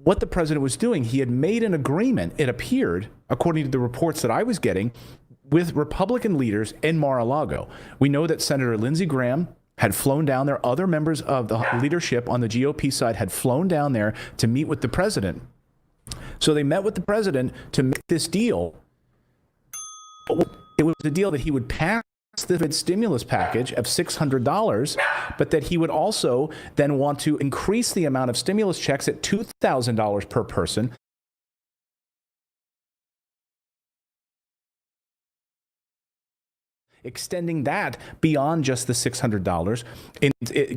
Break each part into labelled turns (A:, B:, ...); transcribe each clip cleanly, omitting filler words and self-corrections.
A: what the president was doing, he had made an agreement, it appeared, according to the reports that I was getting, with Republican leaders in Mar-a-Lago. We know that Senator Lindsey Graham had flown down there. Other members of the leadership on the GOP side had flown down there to meet with the president. So they met with the president to make this deal. It was a deal that he would pass the stimulus package of $600, but that he would also then want to increase the amount of stimulus checks at $2,000 per person, extending that beyond just the $600,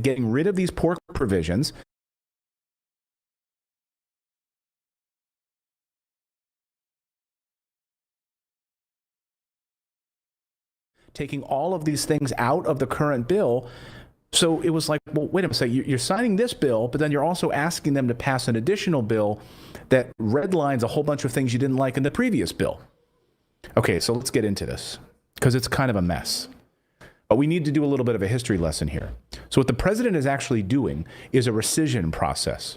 A: getting rid of these pork provisions, taking all of these things out of the current bill. So it was like, well, wait a minute, you're signing this bill, but then you're also asking them to pass an additional bill that redlines a whole bunch of things you didn't like in the previous bill. Okay, so let's get into this, because it's kind of a mess. But we need to do a little bit of a history lesson here. So what the president is actually doing is a rescission process.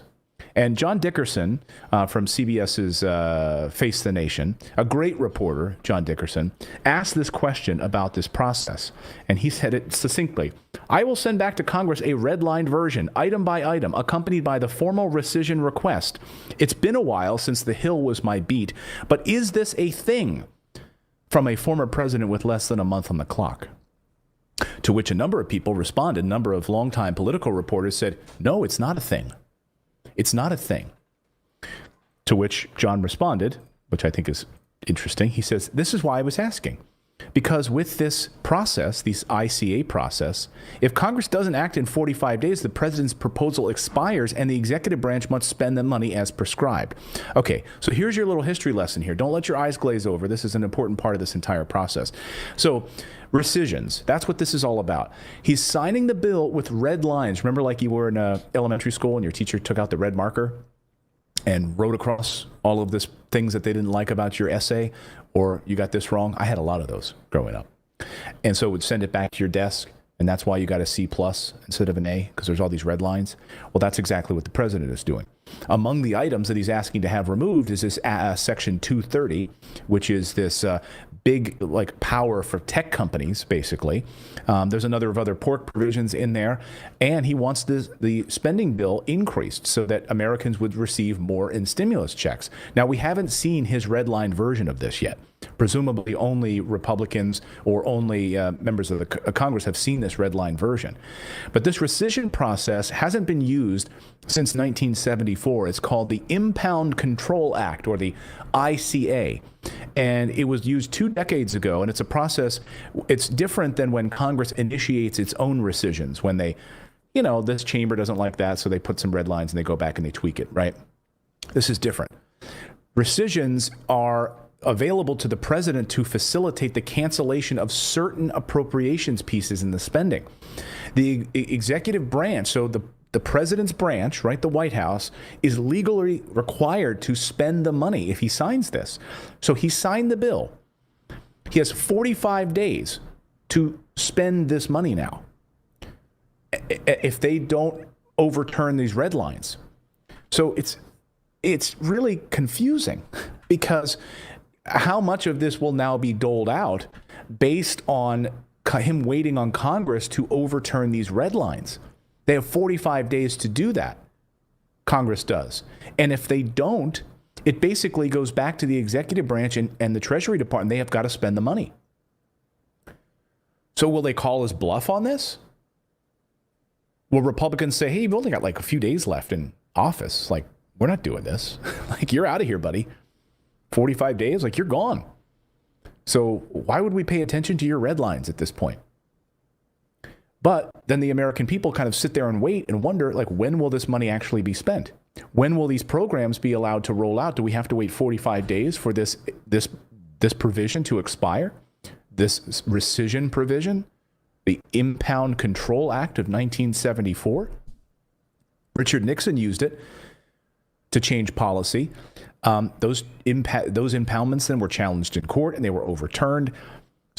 A: And John Dickerson from CBS's Face the Nation, a great reporter, John Dickerson, asked this question about this process. And he said it succinctly: I will send back to Congress a redlined version, item by item, accompanied by the formal rescission request. It's been a while since the Hill was my beat, but is this a thing? From a former president with less than a month on the clock. To which a number of people responded. A number of longtime political reporters said, no, it's not a thing. It's not a thing. To which John responded, which I think is interesting. He says, this is why I was asking. Because with this process, this ICA process, if Congress doesn't act in 45 days, the president's proposal expires and the executive branch must spend the money as prescribed. Okay, so here's your little history lesson here. Don't let your eyes glaze over. This is an important part of this entire process. So rescissions, that's what this is all about. He's signing the bill with red lines. Remember, like you were in elementary school and your teacher took out the red marker and wrote across all of this things that they didn't like about your essay, or you got this wrong? I had a lot of those growing up. And so it would send it back to your desk, and that's why you got a C+ instead of an A, because there's all these red lines. Well, that's exactly what the president is doing. Among the items that he's asking to have removed is this Section 230, which is this big power for tech companies, basically. There's a number of other pork provisions in there, and he wants the spending bill increased so that Americans would receive more in stimulus checks. Now, we haven't seen his redlined version of this yet. Presumably only Republicans or only members of the Congress have seen this redline version. But this rescission process hasn't been used since 1974. It's called the Impoundment Control Act, or the ICA. And it was used 2 decades ago, and it's a process. It's different than when Congress initiates its own rescissions, when they, this chamber doesn't like that, so they put some red lines and they go back and they tweak it, right? This is different. Rescissions are available to the president to facilitate the cancellation of certain appropriations pieces in the spending. The executive branch, so the president's branch, right, the White House, is legally required to spend the money if he signs this. So he signed the bill. He has 45 days to spend this money now if they don't overturn these red lines. So it's really confusing, because how much of this will now be doled out based on him waiting on Congress to overturn these red lines? They have 45 days to do that. Congress does. And if they don't, it basically goes back to the executive branch and the Treasury Department. They have got to spend the money. So will they call his bluff on this? Will Republicans say, hey, you've only got a few days left in office. We're not doing this. You're out of here, buddy. 45 days, you're gone. So why would we pay attention to your red lines at this point? But then the American people kind of sit there and wait and wonder, when will this money actually be spent? When will these programs be allowed to roll out? Do we have to wait 45 days for this provision to expire? This rescission provision? The Impoundment Control Act of 1974? Richard Nixon used it to change policy. Those impoundments then were challenged in court and they were overturned.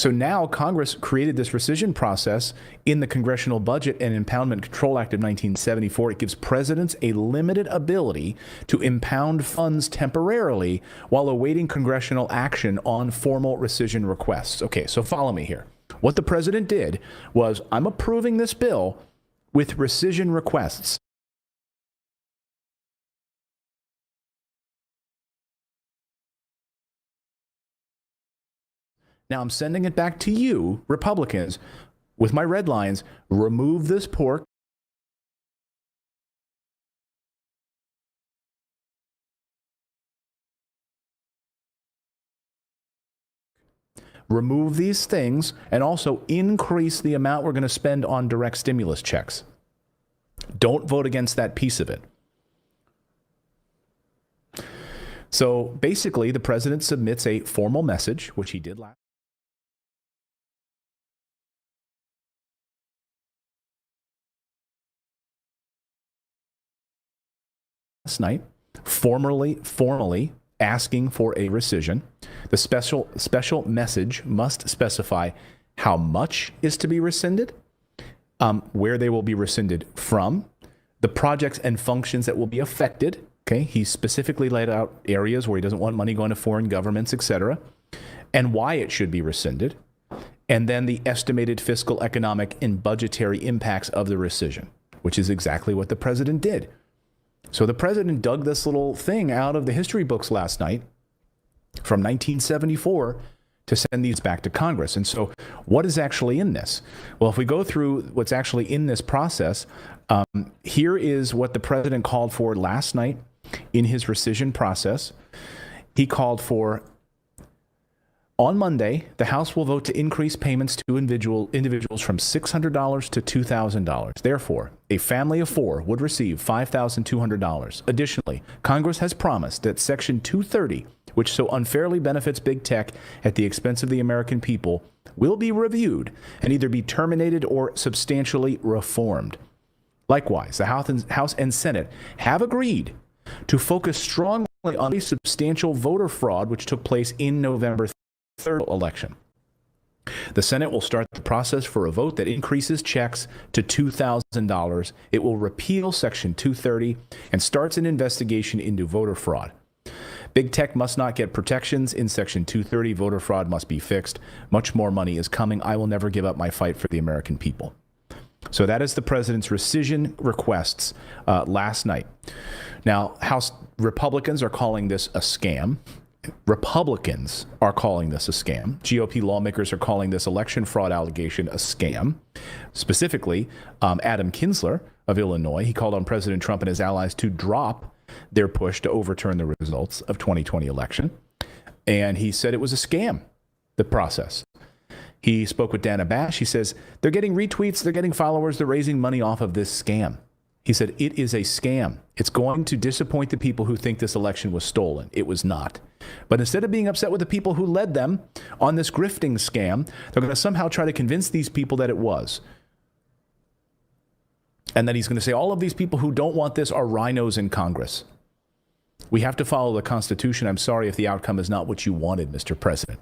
A: So now Congress created this rescission process in the Congressional Budget and Impoundment Control Act of 1974. It gives presidents a limited ability to impound funds temporarily while awaiting congressional action on formal rescission requests. Okay, so follow me here. What the president did was, I'm approving this bill with rescission requests. Now I'm sending it back to you, Republicans, with my red lines. Remove this pork. Remove these things and also increase the amount we're going to spend on direct stimulus checks. Don't vote against that piece of it. So basically, the president submits a formal message, which he did last night, formally asking for a rescission. The special message must specify how much is to be rescinded, where they will be rescinded from, the projects and functions that will be affected. Okay, he specifically laid out areas where he doesn't want money going to foreign governments, etc., and why it should be rescinded, and then the estimated fiscal, economic, and budgetary impacts of the rescission, which is exactly what the president did. So the president dug this little thing out of the history books last night from 1974 to send these back to Congress. And so what is actually in this? Well, if we go through what's actually in this process, here is what the president called for last night in his rescission process. He called for, on Monday, the House will vote to increase payments to individuals from $600 to $2,000. Therefore, a family of four would receive $5,200. Additionally, Congress has promised that Section 230, which so unfairly benefits big tech at the expense of the American people, will be reviewed and either be terminated or substantially reformed. Likewise, the House and Senate have agreed to focus strongly on a substantial voter fraud which took place in November 3rd election. The Senate will start the process for a vote that increases checks to $2,000. It will repeal Section 230 and starts an investigation into voter fraud. Big tech must not get protections in Section 230. Voter fraud must be fixed. Much more money is coming. I will never give up my fight for the American people. So that is the president's rescission requests last night. Now, House Republicans are calling this a scam. Republicans are calling this a scam. GOP lawmakers are calling this election fraud allegation a scam. Specifically, Adam Kinzinger of Illinois, he called on President Trump and his allies to drop their push to overturn the results of 2020 election. And he said it was a scam, the process. He spoke with Dana Bash. He says, they're getting retweets, they're getting followers, they're raising money off of this scam. He said, it is a scam. It's going to disappoint the people who think this election was stolen. It was not. But instead of being upset with the people who led them on this grifting scam, they're going to somehow try to convince these people that it was. And then he's going to say, all of these people who don't want this are rhinos in Congress. We have to follow the Constitution. I'm sorry if the outcome is not what you wanted, Mr. President.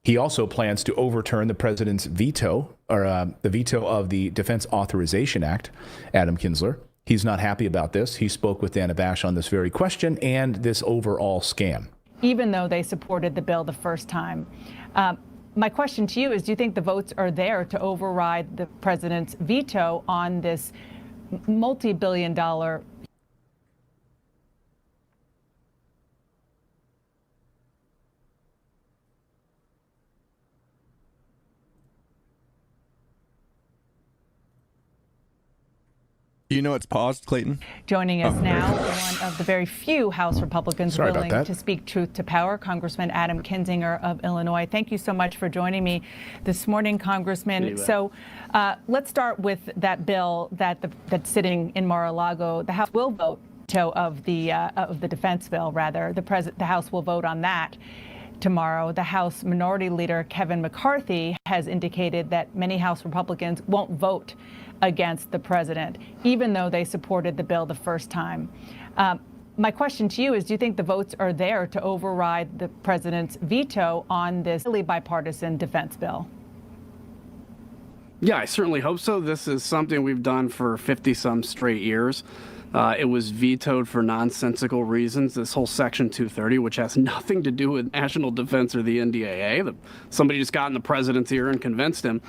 A: He also plans to overturn the president's veto, or the veto of the Defense Authorization Act, Adam Kinzinger. He's not happy about this. He spoke with Dana Bash on this very question and this overall scam.
B: Even though they supported the bill the first time. My question to you is, do you think the votes are there to override the president's veto on this multi-billion-dollar?
C: You know it's paused, Clayton?
B: Joining us now, one of the very few House Republicans willing to speak truth to power, Congressman Adam Kinzinger of Illinois. Thank you so much for joining me this morning, Congressman. So let's start with that bill that's sitting in Mar-a-Lago. The House will vote of the defense bill, rather. The House will vote on that tomorrow. The House Minority Leader Kevin McCarthy has indicated that many House Republicans won't vote against the president, even though they supported the bill the first time. my question to you is, do you think the votes are there to override the president's veto on this really bipartisan defense bill?
D: Yeah, I certainly hope so. This is something we've done for 50-some straight years. It was vetoed for nonsensical reasons, this whole Section 230, which has nothing to do with national defense or the NDAA. Somebody just got in the president's ear and convinced him.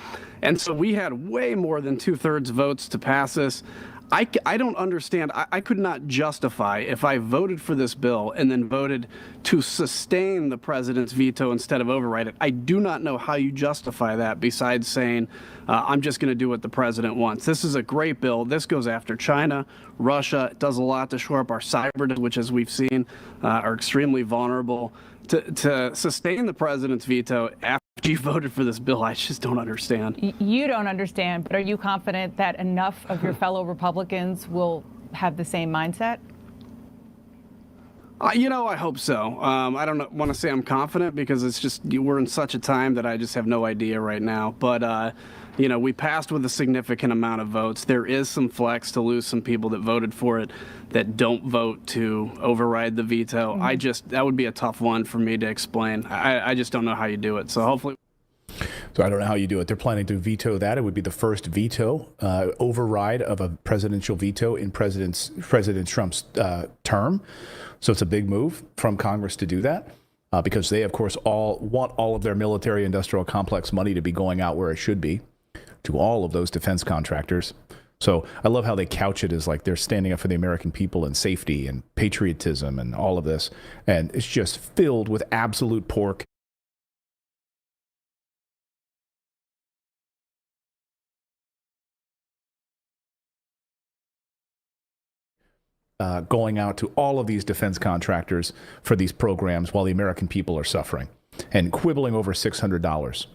D: And so we had way more than 2/3 votes to pass this. I don't understand. I could not justify if I voted for this bill and then voted to sustain the president's veto instead of override it. I do not know how you justify that besides saying, I'm just going to do what the president wants. This is a great bill. This goes after China, Russia. It does a lot to shore up our cyber, which, as we've seen, are extremely vulnerable. To sustain the president's veto after you voted for this bill, I just don't understand.
B: You don't understand, but are you confident that enough of your fellow Republicans will have the same mindset?
D: I hope so. I don't want to say I'm confident because it's just we're in such a time that I just have no idea right now. But, we passed with a significant amount of votes. There is some flex to lose some people that voted for it that don't vote to override the veto. That would be a tough one for me to explain. I just don't know how you do it. So hopefully.
A: So I don't know how you do it. They're planning to veto that. It would be the first veto, override of a presidential veto in President Trump's term. So it's a big move from Congress to do that because they, of course, all want all of their military-industrial complex money to be going out where it should be, to all of those defense contractors. So I love how they couch it as like they're standing up for the American people and safety and patriotism and all of this. And it's just filled with absolute pork. Going out to all of these defense contractors for these programs while the American people are suffering and quibbling over $600.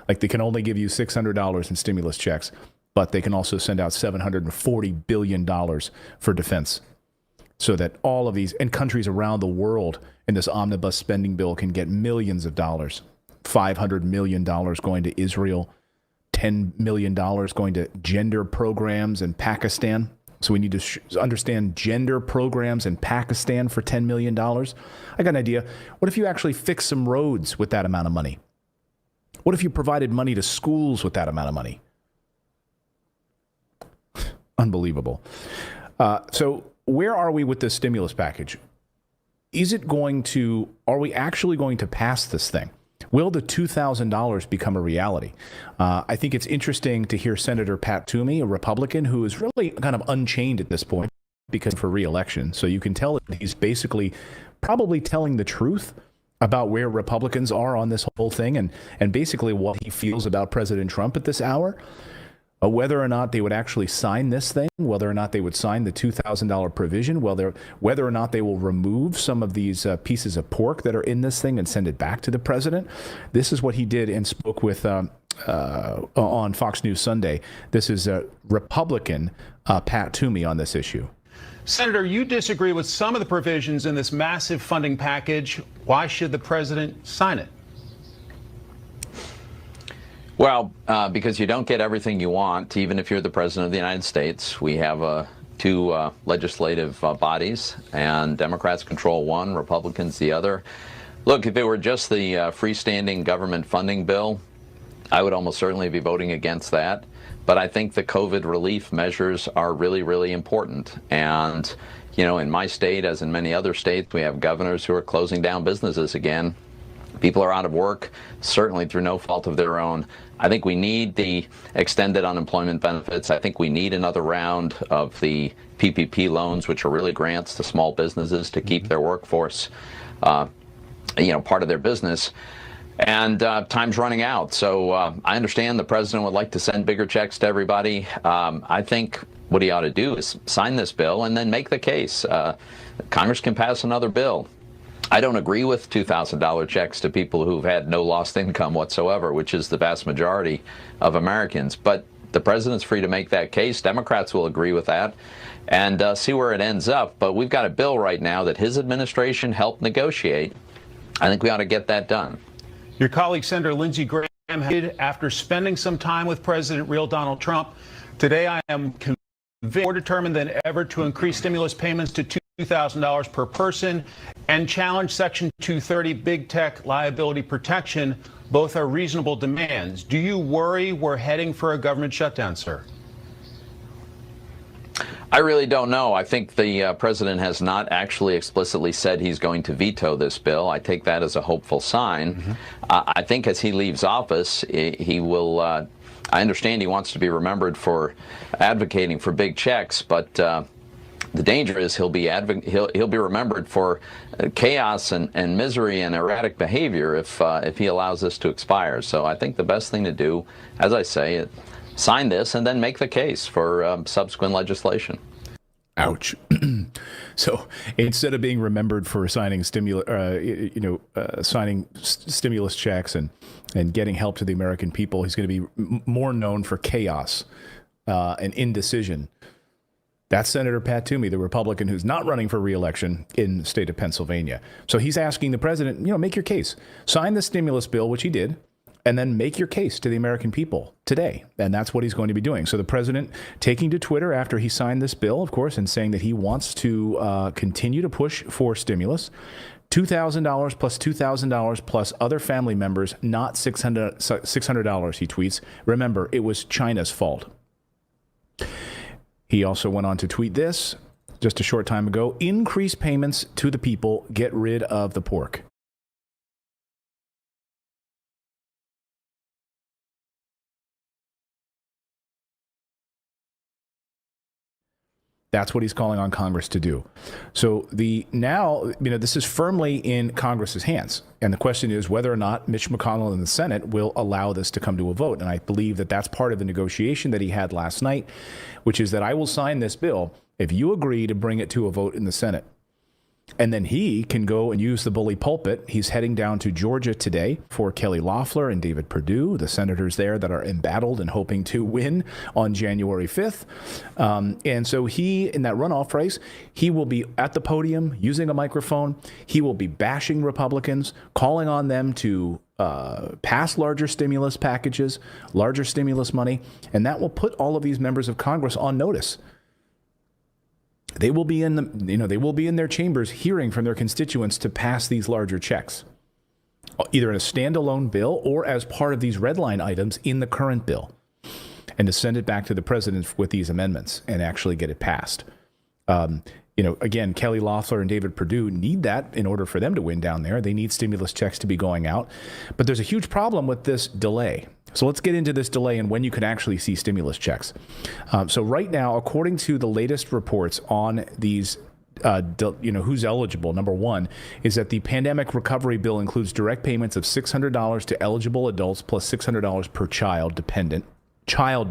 A: Like they can only give you $600 in stimulus checks, but they can also send out $740 billion for defense so that all of these and countries around the world in this omnibus spending bill can get millions of dollars. $500 million going to Israel, $10 million going to gender programs in Pakistan. So we need to understand gender programs in Pakistan for $10 million. I got an idea. What if you actually fix some roads with that amount of money? What if you provided money to schools with that amount of money? Unbelievable. So where are we with this stimulus package? Are we actually going to pass this thing? Will the $2,000 become a reality? I think it's interesting to hear Senator Pat Toomey, a Republican who is really kind of unchained at this point because for re-election. So you can tell that he's basically probably telling the truth about where Republicans are on this whole thing and basically what he feels about President Trump at this hour. Whether or not they would actually sign this thing, whether or not they would sign the $2,000 provision, whether or not they will remove some of these pieces of pork that are in this thing and send it back to the president. This is what he did and spoke with on Fox News Sunday. This is Republican Pat Toomey on this issue.
E: Senator, you disagree with some of the provisions in this massive funding package. Why should the president sign it?
F: Well, because you don't get everything you want, even if you're the president of the United States. We have two legislative bodies, and Democrats control one, Republicans the other. Look, if it were just the freestanding government funding bill, I would almost certainly be voting against that. But I think the COVID relief measures are really, really important. And, in my state, as in many other states, we have governors who are closing down businesses again. People are out of work, certainly through no fault of their own. I think we need the extended unemployment benefits. I think we need another round of the PPP loans, which are really grants to small businesses to keep their workforce, part of their business. And time's running out. So I understand the president would like to send bigger checks to everybody. I think what he ought to do is sign this bill and then make the case. Congress can pass another bill. I don't agree with $2,000 checks to people who've had no lost income whatsoever, which is the vast majority of Americans. But the president's free to make that case. Democrats will agree with that and see where it ends up. But we've got a bill right now that his administration helped negotiate. I think we ought to get that done.
E: Your colleague, Senator Lindsey Graham, after spending some time with President real Donald Trump, today I am convinced more determined than ever to increase stimulus payments to $2,000 per person and challenge Section 230 big tech liability protection. Both are reasonable demands. Do you worry we're heading for a government shutdown, sir?
F: I really don't know. I think the president has not actually explicitly said he's going to veto this bill. I take that as a hopeful sign. Mm-hmm. I think as he leaves office, he will, I understand he wants to be remembered for advocating for big checks, but the danger is he'll be remembered for chaos and misery and erratic behavior if he allows this to expire. So I think the best thing to do, as I say, sign this and then make the case for subsequent legislation.
A: Ouch. So instead of being remembered for signing stimulus checks and getting help to the American people, he's going to be more known for chaos and indecision. That's Senator Pat Toomey, the Republican who's not running for re-election in the state of Pennsylvania. So he's asking the president, make your case. Sign the stimulus bill, which he did, and then make your case to the American people today. And that's what he's going to be doing. So the president taking to Twitter after he signed this bill, of course, and saying that he wants to continue to push for stimulus. $2,000 plus $2,000 plus other family members, not $600, he tweets. Remember, it was China's fault. He also went on to tweet this just a short time ago: increase payments to the people, get rid of the pork. That's what he's calling on Congress to do. So this is firmly in Congress's hands. And the question is whether or not Mitch McConnell in the Senate will allow this to come to a vote. And I believe that that's part of the negotiation that he had last night, which is that I will sign this bill if you agree to bring it to a vote in the Senate. And then he can go and use the bully pulpit. He's heading down to Georgia today for Kelly Loeffler and David Perdue, the senators there that are embattled and hoping to win on January 5th. And so he, in that runoff race, he will be at the podium using a microphone. He will be bashing Republicans, calling on them to pass larger stimulus packages, larger stimulus money, and that will put all of these members of Congress on notice. They will be in their chambers hearing from their constituents to pass these larger checks, either in a standalone bill or as part of these red line items in the current bill, and to send it back to the president with these amendments and actually get it passed. Again, Kelly Loeffler and David Perdue need that in order for them to win down there. They need stimulus checks to be going out. But there's a huge problem with this delay. So let's get into this delay and when you can actually see stimulus checks. So right now, according to the latest reports on these, who's eligible, number one is that the pandemic recovery bill includes direct payments of $600 to eligible adults plus $600 per child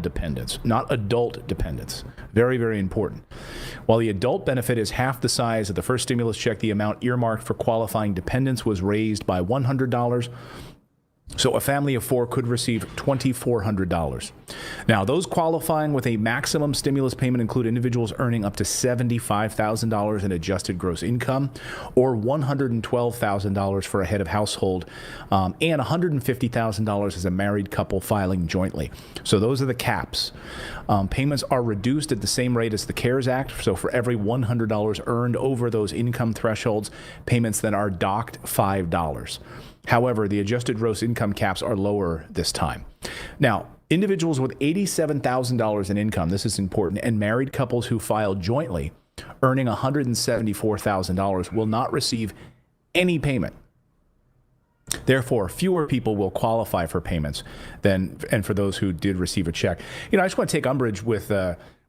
A: dependents, not adult dependents. Very, very important. While the adult benefit is half the size of the first stimulus check, the amount earmarked for qualifying dependents was raised by $100. So a family of four could receive $2,400. Now, those qualifying with a maximum stimulus payment include individuals earning up to $75,000 in adjusted gross income or $112,000 for a head of household and $150,000 as a married couple filing jointly. So those are the caps. Payments are reduced at the same rate as the CARES Act. So for every $100 earned over those income thresholds, payments then are docked $5. However, the adjusted gross income caps are lower this time. Now, individuals with $87,000 in income, this is important, and married couples who file jointly earning $174,000 will not receive any payment. Therefore, fewer people will qualify for payments and for those who did receive a check. I just want to take umbrage with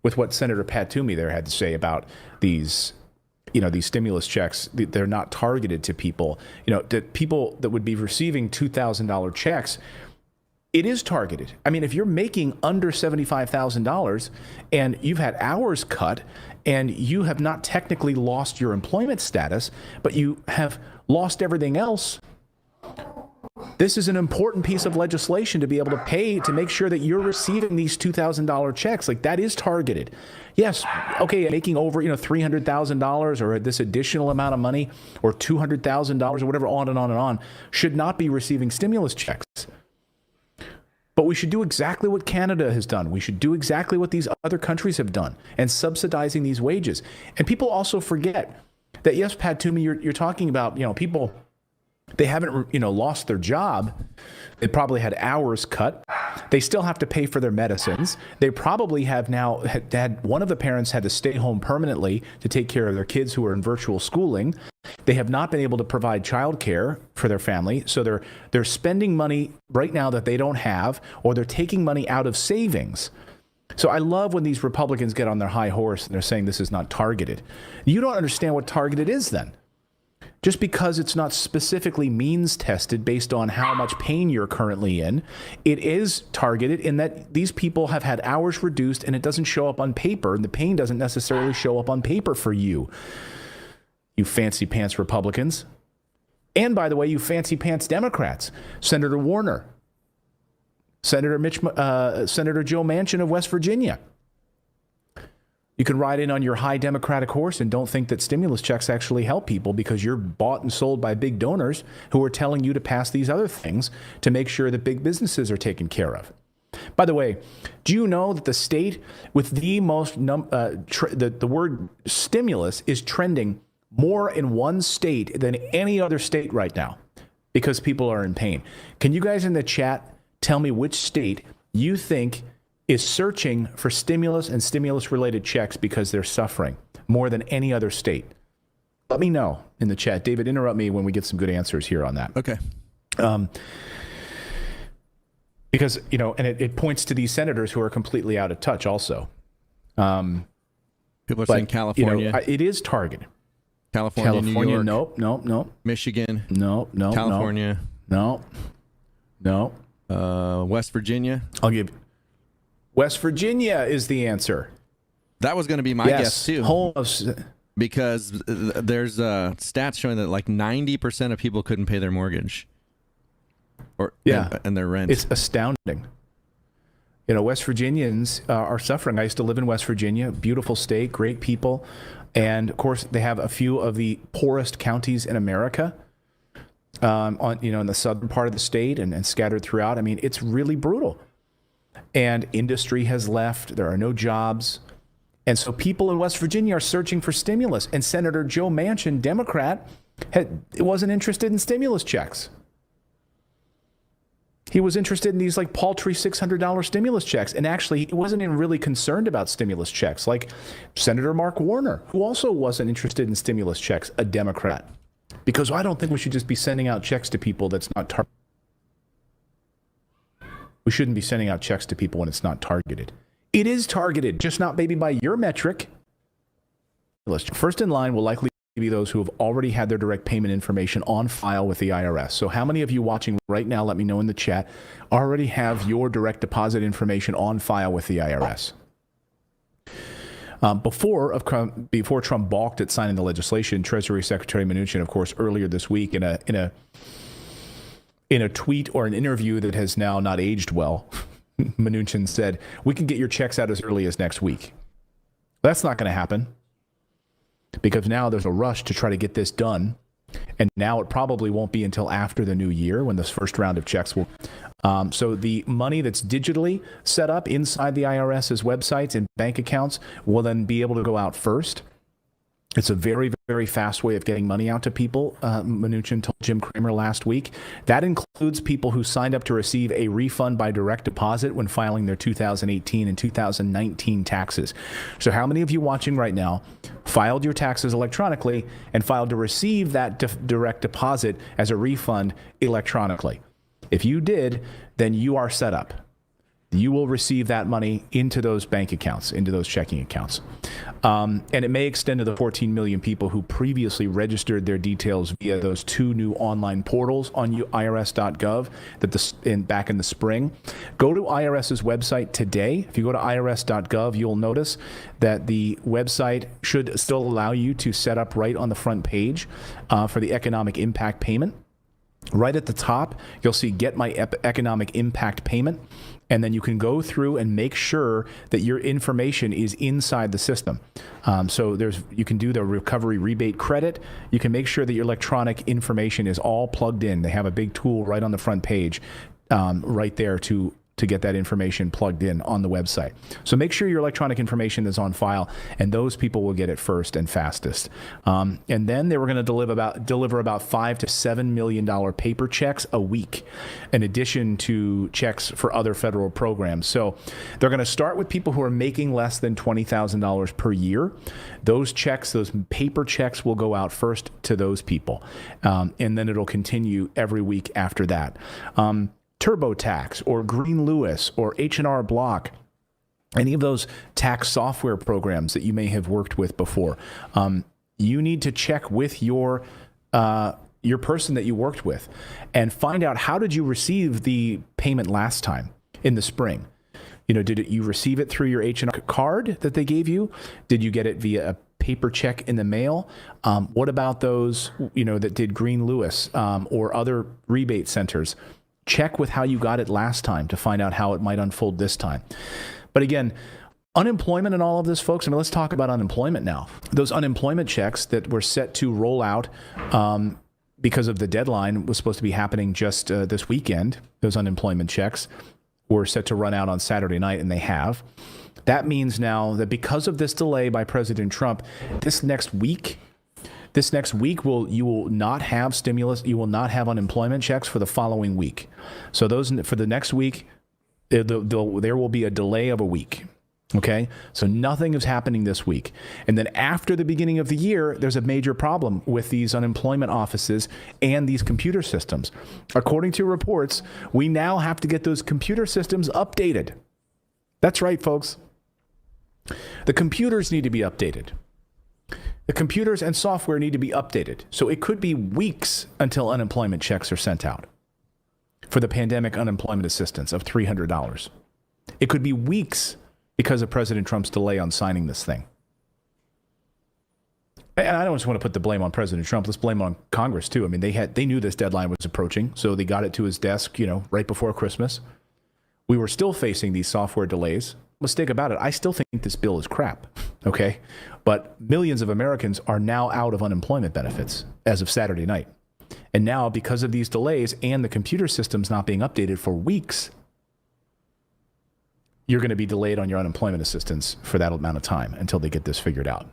A: what Senator Pat Toomey there had to say about these stimulus checks. They're not targeted to people, that people that would be receiving $2,000 checks. It is targeted. I mean, if you're making under $75,000 and you've had hours cut and you have not technically lost your employment status, but you have lost everything else, this is an important piece of legislation to be able to pay to make sure that you're receiving these $2,000 checks. Like, that is targeted. Yes, okay, making over $300,000 or this additional amount of money or $200,000 or whatever, on and on and on, should not be receiving stimulus checks. But we should do exactly what Canada has done. We should do exactly what these other countries have done and subsidizing these wages. And people also forget that, yes, Pat Toomey, you're talking about, people, they haven't, lost their job. They probably had hours cut. They still have to pay for their medicines. They probably have now had one of the parents had to stay home permanently to take care of their kids who are in virtual schooling. They have not been able to provide childcare for their family. So they're spending money right now that they don't have, or they're taking money out of savings. So I love when these Republicans get on their high horse and they're saying this is not targeted. You don't understand what targeted is then. Just because it's not specifically means tested based on how much pain you're currently in, it is targeted in that these people have had hours reduced and it doesn't show up on paper, and the pain doesn't necessarily show up on paper for you, you fancy pants Republicans. And by the way, you fancy pants Democrats, Senator Warner, Senator Joe Manchin of West Virginia. You can ride in on your high Democratic horse and don't think that stimulus checks actually help people because you're bought and sold by big donors who are telling you to pass these other things to make sure that big businesses are taken care of. By the way, do you know that the state with the most, the word stimulus is trending more in one state than any other state right now because people are in pain? Can you guys in the chat tell me which state you think is searching for stimulus and stimulus-related checks because they're suffering more than any other state? Let me know in the chat. David, interrupt me when we get some good answers here on that.
C: Okay.
A: Because, and it points to these senators who are completely out of touch also.
C: People are saying California.
A: It is targeted.
C: California, New York.
A: Nope.
C: Michigan.
A: No.
C: California.
A: No.
C: West Virginia.
A: I'll give West Virginia is the answer.
C: That was going to be my guess too. Because there's stats showing that like 90% of people couldn't pay their mortgage and their rent.
A: It's astounding. West Virginians are suffering. I used to live in West Virginia, beautiful state, great people. And of course, they have a few of the poorest counties in America in the southern part of the state and scattered throughout. I mean, it's really brutal. And industry has left. There are no jobs. And so people in West Virginia are searching for stimulus. And Senator Joe Manchin, Democrat, wasn't interested in stimulus checks. He was interested in these like paltry $600 stimulus checks. And actually, he wasn't even really concerned about stimulus checks, like Senator Mark Warner, who also wasn't interested in stimulus checks, a Democrat. Because I don't think we should just be sending out checks to people that's not targeted. We shouldn't be sending out checks to people when it's not targeted. It is targeted, just not maybe by your metric. First in line will likely be those who have already had their direct payment information on file with the IRS. So how many of you watching right now, let me know in the chat, already have your direct deposit information on file with the IRS? Before Trump balked at signing the legislation, Treasury Secretary Mnuchin, of course, earlier this week in a tweet or an interview that has now not aged well, Mnuchin said, "We can get your checks out as early as next week." That's not going to happen because now there's a rush to try to get this done. And now it probably won't be until after the new year when this first round of checks will. So the money that's digitally set up inside the IRS's websites and bank accounts will then be able to go out first. It's a very, very fast way of getting money out to people, Mnuchin told Jim Cramer last week. That includes people who signed up to receive a refund by direct deposit when filing their 2018 and 2019 taxes. So how many of you watching right now filed your taxes electronically and filed to receive that direct deposit as a refund electronically? If you did, then you are set up. You will receive that money into those bank accounts, into those checking accounts. And it may extend to the 14 million people who previously registered their details via those two new online portals on irs.gov back in the spring. Go to IRS's website today. If you go to irs.gov, you'll notice that the website should still allow you to set up right on the front page for the economic impact payment. Right at the top, you'll see Get My Economic Impact Payment, and then you can go through and make sure that your information is inside the system. So you can do the recovery rebate credit. You can make sure that your electronic information is all plugged in. They have a big tool right on the front page right there to to get that information plugged in on the website. So make sure your electronic information is on file, and those people will get it first and fastest. And then they were going to deliver about $5 to $7 million paper checks a week, in addition to checks for other federal programs. So they're going to start with people who are making less than $20,000 per year. Those checks, those paper checks, will go out first to those people, and then it'll continue every week after that. TurboTax or Green Lewis or H&R Block, any of those tax software programs that you may have worked with before, you need to check with your person that you worked with and find out, how did you receive the payment last time in the spring? Did you receive it through your H&R card that they gave you? Did you get it via a paper check in the mail? What about those, that did Green Lewis or other rebate centers? Check with how you got it last time to find out how it might unfold this time. But again, unemployment and all of this, folks, let's talk about unemployment now. Those unemployment checks that were set to roll out because of the deadline was supposed to be happening just this weekend. Those unemployment checks were set to run out on Saturday night, and they have. That means now that because of this delay by President Trump, this next week you will not have stimulus, you will not have unemployment checks for the following week. So those for the next week, there will be a delay of a week. Okay, so nothing is happening this week. And then after the beginning of the year, there's a major problem with these unemployment offices and these computer systems. According to reports, we now have to get those computer systems updated. That's right, folks. The computers need to be updated. The computers and software need to be updated. So it could be weeks until unemployment checks are sent out for the pandemic unemployment assistance of $300. It could be weeks because of President Trump's delay on signing this thing. And I don't just want to put the blame on President Trump. Let's blame on Congress too. They knew this deadline was approaching, so they got it to his desk, right before Christmas. We were still facing these software delays. Mistake about it, I still think this bill is crap, okay? But millions of Americans are now out of unemployment benefits as of Saturday night. And now, because of these delays and the computer systems not being updated for weeks, you're going to be delayed on your unemployment assistance for that amount of time until they get this figured out.